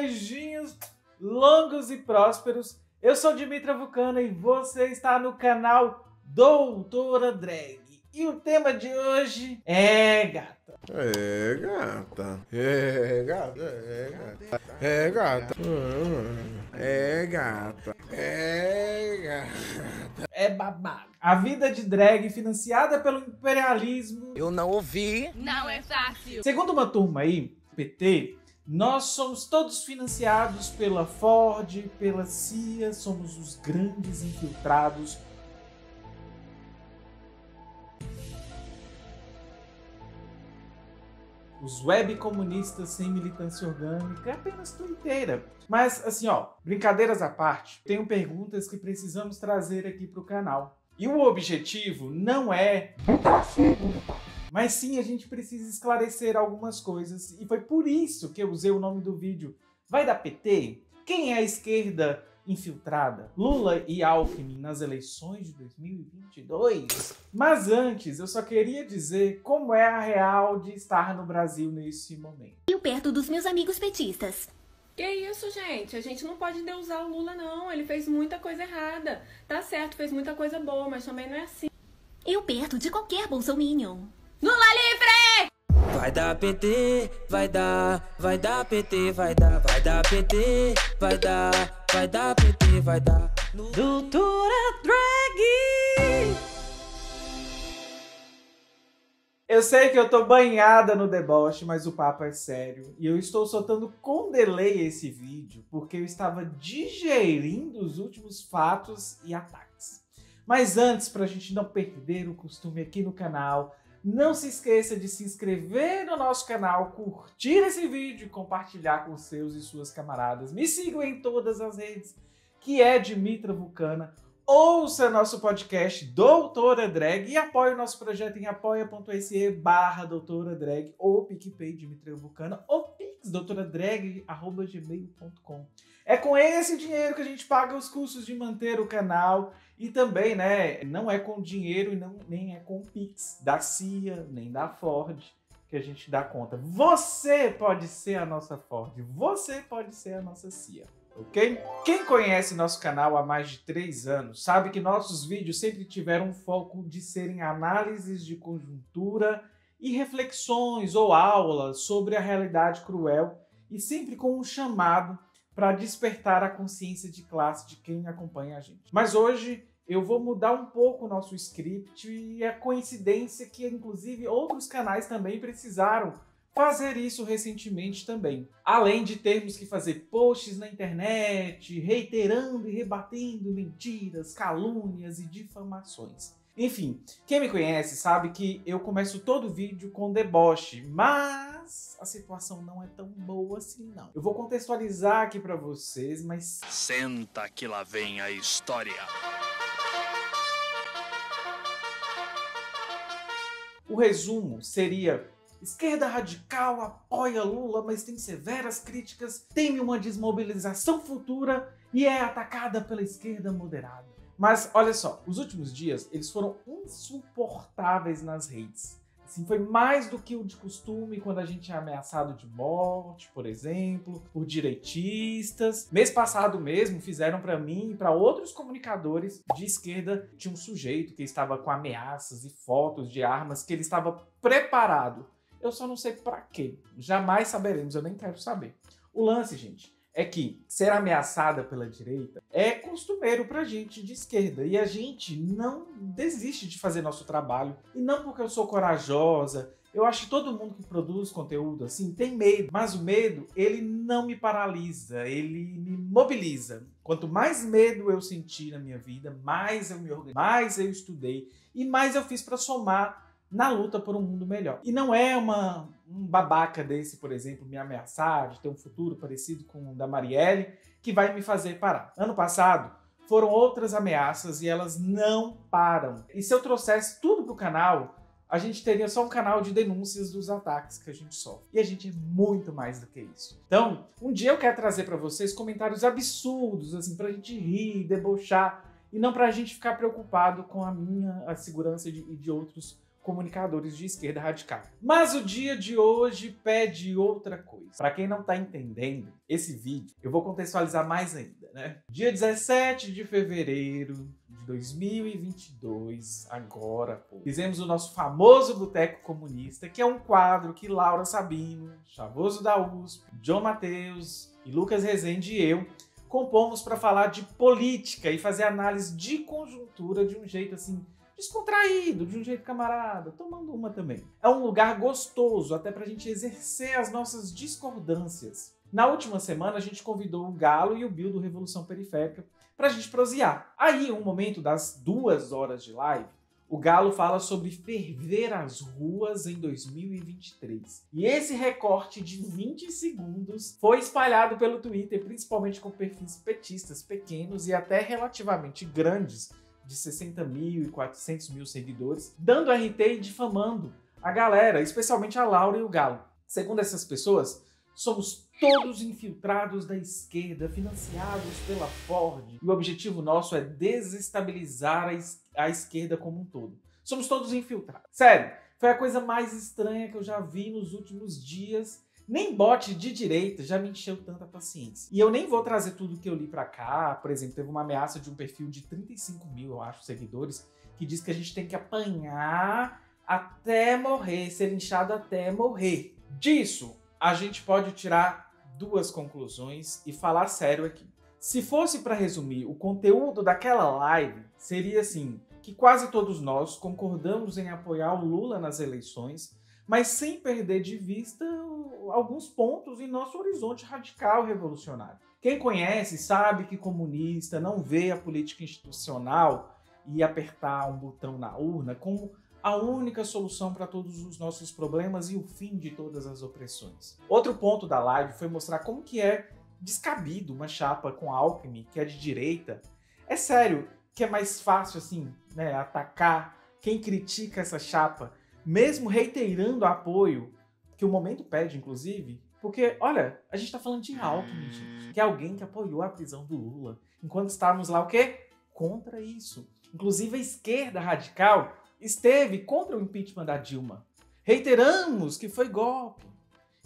beijinhos longos e prósperos. Eu sou Dimitra Vulcana e você está no canal Doutora Drag. E o tema de hoje é gata. É gata, é gata, é gata, é gata, é gata, é gata. É babado. A vida de drag financiada pelo imperialismo. Eu não ouvi. Não é fácil. Segundo uma turma aí, PT, nós somos todos financiados pela Ford, pela CIA, somos os grandes infiltrados. Os web comunistas sem militância orgânica, é apenas twitteira. Mas assim, ó, brincadeiras à parte, tenho perguntas que precisamos trazer aqui para o canal. E o objetivo não é... mas sim, a gente precisa esclarecer algumas coisas. E foi por isso que eu usei o nome do vídeo. Vai dar PT? Quem é a esquerda infiltrada? Lula e Alckmin nas eleições de 2022? Mas antes, eu só queria dizer como é a real de estar no Brasil nesse momento. Eu perto dos meus amigos petistas. Que isso, gente? A gente não pode deusar o Lula, não. Ele fez muita coisa errada. Tá certo, fez muita coisa boa, mas também não é assim. Eu perto de qualquer bolsominion. Lula livre! Vai dar PT, vai dar PT, vai dar PT, vai dar PT, vai dar. Doutora Drag! Eu sei que eu tô banhada no deboche, mas o papo é sério. E eu estou soltando com delay esse vídeo, porque eu estava digerindo os últimos fatos e ataques. Mas antes, pra gente não perder o costume aqui no canal, não se esqueça de se inscrever no nosso canal, curtir esse vídeo e compartilhar com seus e suas camaradas. Me sigam em todas as redes, que é Dimitra Vulcana. Ouça nosso podcast Doutora Drag e apoie o nosso projeto em apoia.se/Doutora Drag ou PicPay Dimitra Vulcana ou Pix doutoradrag@gmail.com. É com esse dinheiro que a gente paga os custos de manter o canal e também, né, não é com dinheiro e nem é com Pix da CIA, nem da Ford que a gente dá conta. Você pode ser a nossa Ford, você pode ser a nossa CIA. Ok? Quem conhece nosso canal há mais de 3 anos sabe que nossos vídeos sempre tiveram um foco de serem análises de conjuntura e reflexões ou aulas sobre a realidade cruel e sempre com um chamado para despertar a consciência de classe de quem acompanha a gente. Mas hoje eu vou mudar um pouco o nosso script e é coincidência que inclusive outros canais também precisaram fazer isso recentemente também. Além de termos que fazer posts na internet, reiterando e rebatendo mentiras, calúnias e difamações. Enfim, quem me conhece sabe que eu começo todo vídeo com deboche, mas a situação não é tão boa assim não. Eu vou contextualizar aqui pra vocês, mas... Senta que lá vem a história. O resumo seria: esquerda radical apoia Lula, mas tem severas críticas, teme uma desmobilização futura e é atacada pela esquerda moderada. Mas olha só, os últimos dias eles foram insuportáveis nas redes. Assim, foi mais do que o de costume quando a gente é ameaçado de morte, por exemplo, por direitistas. Mês passado mesmo fizeram para mim e para outros comunicadores de esquerda. Tinha um sujeito que estava com ameaças e fotos de armas que ele estava preparado. Eu só não sei pra quê. Jamais saberemos, eu nem quero saber. O lance, gente, é que ser ameaçada pela direita é costumeiro pra gente de esquerda. E a gente não desiste de fazer nosso trabalho. E não porque eu sou corajosa. Eu acho que todo mundo que produz conteúdo assim tem medo. Mas o medo, ele não me paralisa, ele me mobiliza. Quanto mais medo eu senti na minha vida, mais eu me organizei, mais eu estudei e mais eu fiz pra somar na luta por um mundo melhor. E não é um babaca desse, por exemplo, me ameaçar de ter um futuro parecido com o da Marielle, que vai me fazer parar. Ano passado, foram outras ameaças e elas não param. E se eu trouxesse tudo pro canal, a gente teria só um canal de denúncias dos ataques que a gente sofre. E a gente é muito mais do que isso. Então, um dia eu quero trazer para vocês comentários absurdos, assim, pra gente rir, debochar, e não pra gente ficar preocupado com a segurança e de outros comunicadores de esquerda radical. Mas o dia de hoje pede outra coisa. Para quem não tá entendendo esse vídeo, eu vou contextualizar mais ainda, né? Dia 17 de fevereiro de 2022, agora, pô, fizemos o nosso famoso Boteco Comunista, que é um quadro que Laura Sabino, Chavoso da USP, John Matheus e Lucas Rezende e eu compomos para falar de política e fazer análise de conjuntura de um jeito assim descontraído, de um jeito camarada, tomando uma também. É um lugar gostoso até pra gente exercer as nossas discordâncias. Na última semana a gente convidou o Galo e o Bill do Revolução Periférica pra gente prosear. Aí, um momento das 2 horas de live, o Galo fala sobre ferver as ruas em 2023. E esse recorte de 20 segundos foi espalhado pelo Twitter, principalmente com perfis petistas pequenos e até relativamente grandes, de 60 mil e 400 mil seguidores, dando RT e difamando a galera, especialmente a Laura e o Galo. Segundo essas pessoas, somos todos infiltrados da esquerda, financiados pela Ford, e o objetivo nosso é desestabilizar a esquerda como um todo. Somos todos infiltrados. Sério, foi a coisa mais estranha que eu já vi nos últimos dias. Nem bot de direita já me encheu tanta paciência. E eu nem vou trazer tudo que eu li pra cá. Por exemplo, teve uma ameaça de um perfil de 35 mil, eu acho, seguidores, que diz que a gente tem que apanhar até morrer, ser linchado até morrer. Disso, a gente pode tirar 2 conclusões e falar sério aqui. Se fosse para resumir o conteúdo daquela live, seria assim, que quase todos nós concordamos em apoiar o Lula nas eleições, mas sem perder de vista alguns pontos em nosso horizonte radical revolucionário. Quem conhece sabe que comunista não vê a política institucional e apertar um botão na urna como a única solução para todos os nossos problemas e o fim de todas as opressões. Outro ponto da live foi mostrar como que é descabido uma chapa com Alckmin, que é de direita. É sério que é mais fácil assim, né, atacar quem critica essa chapa, mesmo reiterando apoio, que o momento pede, inclusive, porque, olha, a gente tá falando de Alckmin, gente, que é alguém que apoiou a prisão do Lula, enquanto estávamos lá, o quê? Contra isso. Inclusive a esquerda radical esteve contra o impeachment da Dilma. Reiteramos que foi golpe.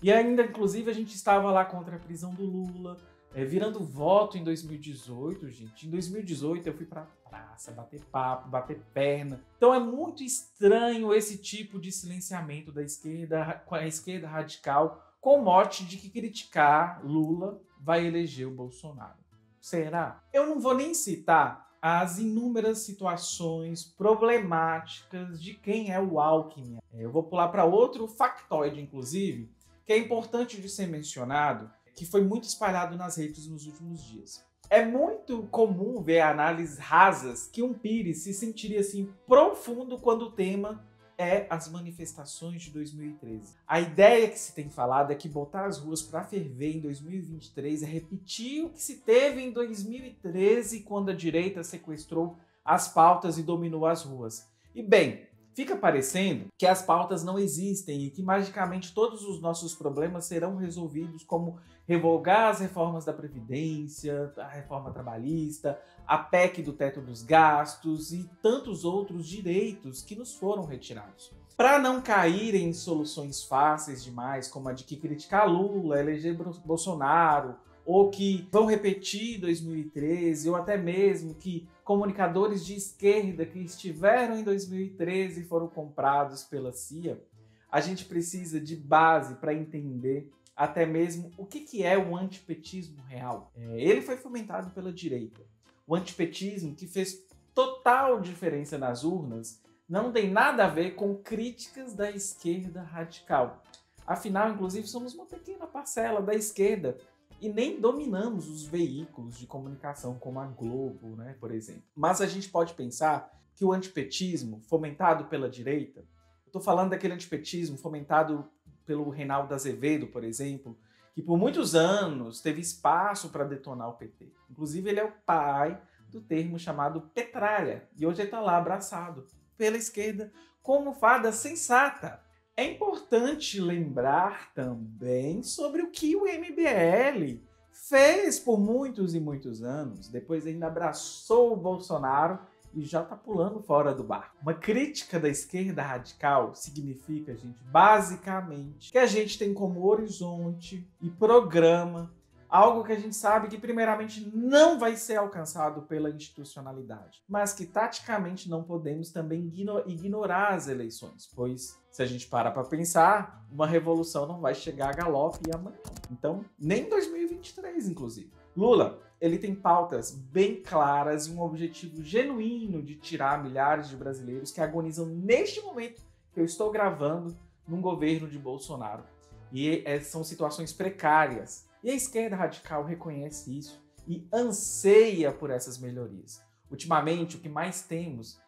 E ainda, inclusive, a gente estava lá contra a prisão do Lula, virando voto em 2018, gente. Em 2018 eu fui pra praça, bater papo, bater perna. Então é muito estranho esse tipo de silenciamento da esquerda, com a esquerda radical, com o mote de que criticar Lula vai eleger o Bolsonaro. Será? Eu não vou nem citar as inúmeras situações problemáticas de quem é o Alckmin. Eu vou pular para outro factoide, inclusive, que é importante de ser mencionado, que foi muito espalhado nas redes nos últimos dias. É muito comum ver análises rasas que um Pires se sentiria assim profundo quando o tema é as manifestações de 2013. A ideia que se tem falado é que botar as ruas para ferver em 2023 é repetir o que se teve em 2013, quando a direita sequestrou as pautas e dominou as ruas. E bem, fica parecendo que as pautas não existem e que magicamente todos os nossos problemas serão resolvidos, como revogar as reformas da Previdência, a reforma trabalhista, a PEC do teto dos gastos e tantos outros direitos que nos foram retirados. Para não cair em soluções fáceis demais, como a de que criticar Lula, eleger Bolsonaro, ou que vão repetir 2013, ou até mesmo que comunicadores de esquerda que estiveram em 2013 e foram comprados pela CIA, a gente precisa de base para entender até mesmo o que é o antipetismo real. Ele foi fomentado pela direita. O antipetismo, que fez total diferença nas urnas, não tem nada a ver com críticas da esquerda radical. Afinal, inclusive, somos uma pequena parcela da esquerda e nem dominamos os veículos de comunicação como a Globo, né, por exemplo. Mas a gente pode pensar que o antipetismo fomentado pela direita, eu estou falando daquele antipetismo fomentado pelo Reinaldo Azevedo, por exemplo, que por muitos anos teve espaço para detonar o PT. Inclusive, ele é o pai do termo chamado petralha, e hoje ele está lá abraçado pela esquerda como fada sensata. É importante lembrar também sobre o que o MBL fez por muitos e muitos anos, depois ainda abraçou o Bolsonaro e já tá pulando fora do barco. Uma crítica da esquerda radical significa, gente, basicamente, que a gente tem como horizonte e programa algo que a gente sabe que primeiramente não vai ser alcançado pela institucionalidade, mas que taticamente não podemos também ignorar as eleições, pois se a gente para pensar, uma revolução não vai chegar a galope amanhã. Então, nem em 2023, inclusive. Lula, ele tem pautas bem claras e um objetivo genuíno de tirar milhares de brasileiros que agonizam neste momento que eu estou gravando num governo de Bolsonaro. E são situações precárias. E a esquerda radical reconhece isso e anseia por essas melhorias. Ultimamente, o que mais temos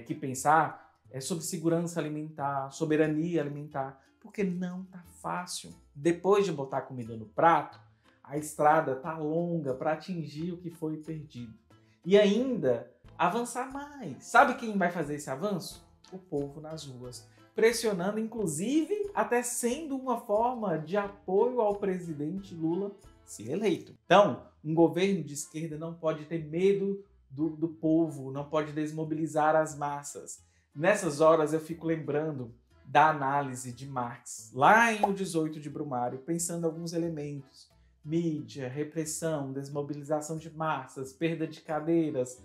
que pensar é sobre segurança alimentar, soberania alimentar, porque não tá fácil. Depois de botar comida no prato, a estrada tá longa para atingir o que foi perdido. E ainda avançar mais. Sabe quem vai fazer esse avanço? O povo nas ruas, pressionando, inclusive, até sendo uma forma de apoio ao presidente Lula ser eleito. Então, um governo de esquerda não pode ter medo do povo, não pode desmobilizar as massas. Nessas horas eu fico lembrando da análise de Marx, lá em O 18 de Brumário, pensando alguns elementos. Mídia, repressão, desmobilização de massas, perda de cadeiras,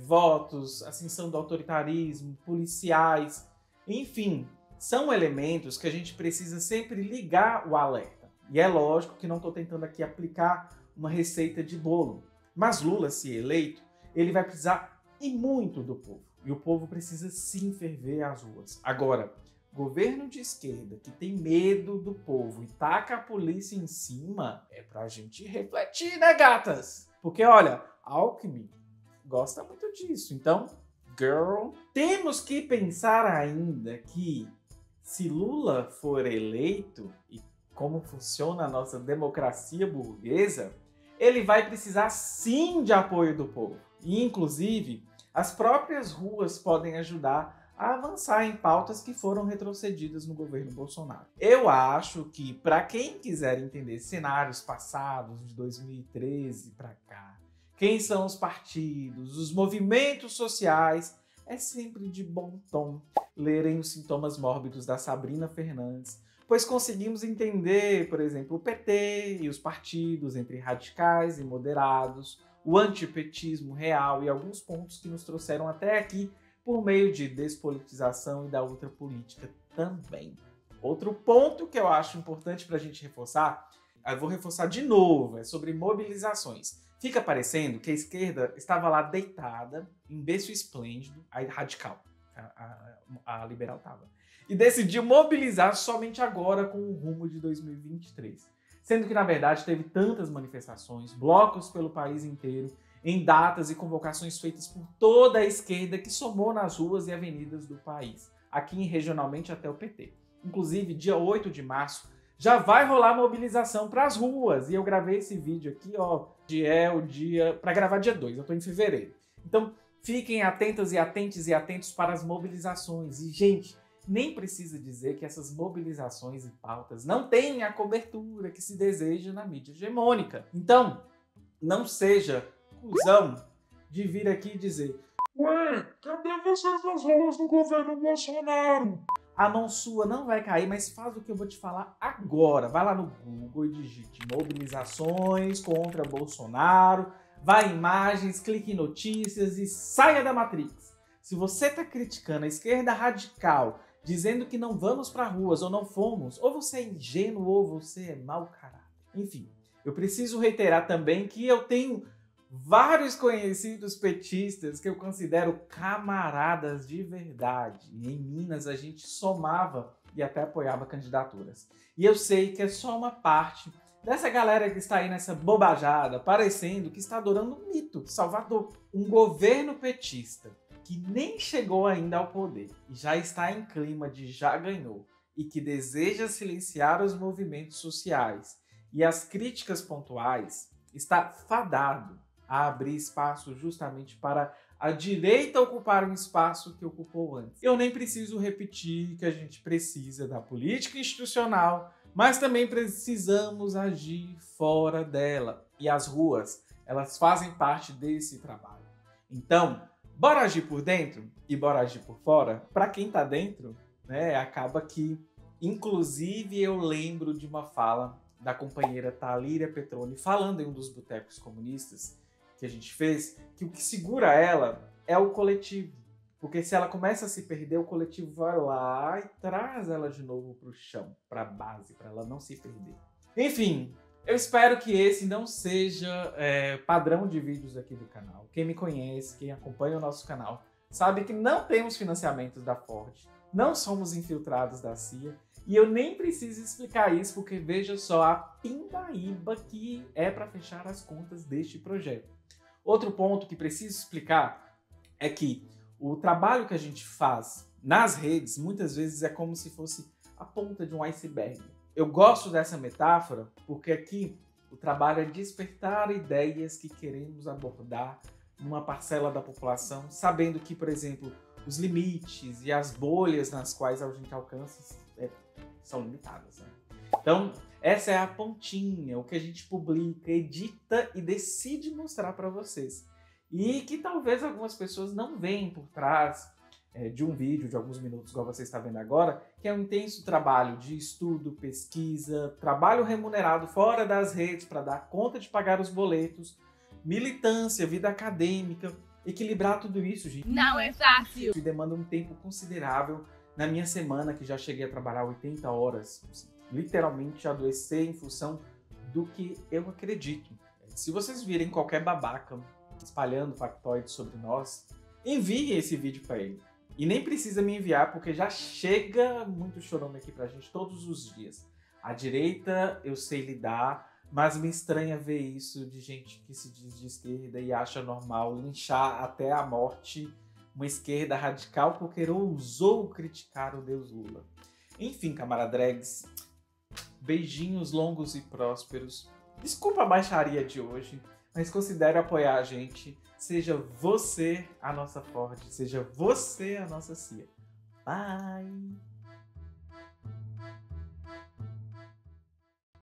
votos, ascensão do autoritarismo, policiais, enfim, são elementos que a gente precisa sempre ligar o alerta. E é lógico que não estou tentando aqui aplicar uma receita de bolo, mas Lula, se eleito, ele vai precisar e muito do povo. E o povo precisa sim ferver as ruas. Agora, governo de esquerda que tem medo do povo e taca a polícia em cima, é pra gente refletir, né, gatas? Porque, olha, Alckmin gosta muito disso. Então, girl, temos que pensar ainda que se Lula for eleito, e como funciona a nossa democracia burguesa, ele vai precisar sim de apoio do povo. E, inclusive, as próprias ruas podem ajudar a avançar em pautas que foram retrocedidas no governo Bolsonaro. Eu acho que, para quem quiser entender cenários passados, de 2013 para cá, quem são os partidos, os movimentos sociais, é sempre de bom tom lerem Os Sintomas Mórbidos da Sabrina Fernandes, pois conseguimos entender, por exemplo, o PT e os partidos entre radicais e moderados, o antipetismo real e alguns pontos que nos trouxeram até aqui por meio de despolitização e da ultrapolítica também. Outro ponto que eu acho importante para a gente reforçar, eu vou reforçar de novo, é sobre mobilizações. Fica parecendo que a esquerda estava lá deitada, em berço esplêndido, a radical, a liberal estava, e decidiu mobilizar somente agora com o rumo de 2023. Sendo que, na verdade, teve tantas manifestações, blocos pelo país inteiro, em datas e convocações feitas por toda a esquerda que somou nas ruas e avenidas do país, aqui regionalmente até o PT. Inclusive, dia 8 de março, já vai rolar mobilização para as ruas, e eu gravei esse vídeo aqui, ó, para gravar dia 2, eu tô em fevereiro. Então, fiquem atentas e atentos para as mobilizações. E, gente, nem precisa dizer que essas mobilizações e pautas não têm a cobertura que se deseja na mídia hegemônica. Então, não seja cuzão de vir aqui dizer: ué, cadê vocês nas ruas do governo Bolsonaro? A mão sua não vai cair, mas faz o que eu vou te falar agora. Vai lá no Google e digite mobilizações contra Bolsonaro, vai em imagens, clique em notícias e saia da Matrix. Se você está criticando a esquerda radical, dizendo que não vamos para ruas ou não fomos, ou você é ingênuo ou você é mau caráter. Enfim, eu preciso reiterar também que eu tenho vários conhecidos petistas que eu considero camaradas de verdade. E em Minas a gente somava e até apoiava candidaturas. E eu sei que é só uma parte dessa galera que está aí nessa bobajada, parecendo que está adorando um mito, Salvador. Um governo petista que nem chegou ainda ao poder e já está em clima de já ganhou e que deseja silenciar os movimentos sociais e as críticas pontuais, está fadado a abrir espaço justamente para a direita ocupar um espaço que ocupou antes. Eu nem preciso repetir que a gente precisa da política institucional, mas também precisamos agir fora dela. E as ruas, elas fazem parte desse trabalho. Então, bora agir por dentro e bora agir por fora? Para quem tá dentro, né, acaba que, inclusive, eu lembro de uma fala da companheira Thalíria Petroni falando em um dos botecos comunistas que a gente fez, que o que segura ela é o coletivo. Porque se ela começa a se perder, o coletivo vai lá e traz ela de novo pro chão, pra base, para ela não se perder. Enfim, eu espero que esse não seja padrão de vídeos aqui do canal. Quem me conhece, quem acompanha o nosso canal, sabe que não temos financiamentos da Ford, não somos infiltrados da CIA, e eu nem preciso explicar isso, porque veja só a pindaíba que é para fechar as contas deste projeto. Outro ponto que preciso explicar é que o trabalho que a gente faz nas redes, muitas vezes é como se fosse a ponta de um iceberg. Eu gosto dessa metáfora porque aqui o trabalho é despertar ideias que queremos abordar numa parcela da população, sabendo que, por exemplo, os limites e as bolhas nas quais a gente alcança são limitadas, né? Então, essa é a pontinha, o que a gente publica, edita e decide mostrar para vocês. E que talvez algumas pessoas não veem por trás de um vídeo de alguns minutos, igual você está vendo agora, que é um intenso trabalho de estudo, pesquisa, trabalho remunerado fora das redes para dar conta de pagar os boletos, militância, vida acadêmica, equilibrar tudo isso, gente. Não é fácil! Demanda um tempo considerável. Na minha semana, que já cheguei a trabalhar 80 horas, literalmente adoecer em função do que eu acredito. Se vocês virem qualquer babaca espalhando factoides sobre nós, enviem esse vídeo para ele. E nem precisa me enviar, porque já chega muito chorome aqui pra gente todos os dias. A direita eu sei lidar, mas me estranha ver isso de gente que se diz de esquerda e acha normal linchar até a morte uma esquerda radical porque ousou criticar o Deus Lula. Enfim, camaradrags, beijinhos longos e prósperos. Desculpa a baixaria de hoje, mas considere apoiar a gente. Seja você a nossa Ford, seja você a nossa CIA. Bye!